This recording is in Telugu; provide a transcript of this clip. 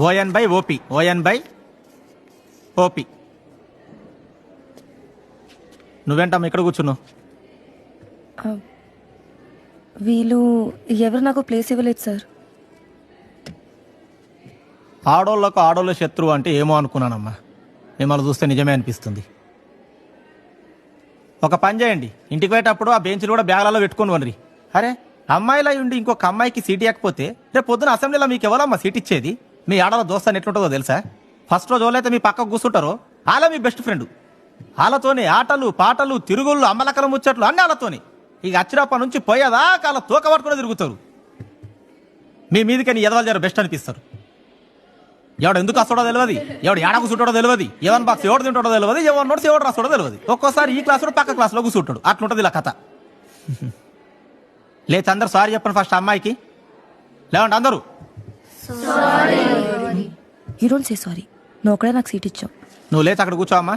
ఓఎన్ బై ఓపి, ఓఎన్ బై ఓపి. నువ్వేంటమ్మా ఇక్కడ కూర్చున్నావు? వీళ్ళు ఎవరు నాకు ప్లేస్ ఇవ్వలేదు సార్. ఆడోళ్ళకు ఆడోళ్ళ శత్రువు అంటే ఏమో అనుకున్నానమ్మా, మిమ్మల్ని చూస్తే నిజమే అనిపిస్తుంది. ఒక పని చేయండి, ఇంటికి పోయేటప్పుడు ఆ బెంచ్లు కూడా బ్యాగ్లలో పెట్టుకొని వనరి. అరే అమ్మాయిలా ఉండి ఇంకొక అమ్మాయికి సీట్ ఇవ్వకపోతే రేపు పొద్దున అసెంబ్లీలో మీకు ఎవరమ్మా సీట్ ఇచ్చేది? మీ ఆడల దోస్తాన్ని ఎట్లుంటుందో తెలుసా? ఫస్ట్ రోజు వాళ్ళైతే మీ పక్కకు కూర్చుంటారో వాళ్ళ మీ బెస్ట్ ఫ్రెండ్. వాళ్ళతోనే ఆటలు పాటలు తిరుగుళ్ళు అమ్మలక్కల ముచ్చట్లు అన్నీ వాళ్ళతోని. ఇక అచ్చిరప్ప నుంచి పోయేదాకా వాళ్ళ తోక పట్టుకునే తిరుగుతారు. మీ మీదకని ఎదవాలి జర బెస్ట్ అనిపిస్తారు. ఎవడు ఎందుకు వస్తాడో తెలియదు, ఎవడు ఏడ కూర్చుంటాడో తెలియదు, ఎవరి బాక్స్ ఎవడు తింటాడో తెలియదు, ఎవరి నోట్స్ ఎవడు రాస్తాడో తెలియదు. ఒక్కోసారి ఈ క్లాసులో పక్క క్లాస్లో కూర్చుంటాడు. అట్లుంటుంది ఇలా కథ. లేచి అందరు సారీ చెప్పండి ఫస్ట్ అమ్మాయికి. లేవండి అందరూ. You don't say sorry. నువ్వు ఒకడే నాకు సీట్ ఇచ్చావు. నువ్వు లేచి అక్కడ కూర్చోవమ్మా.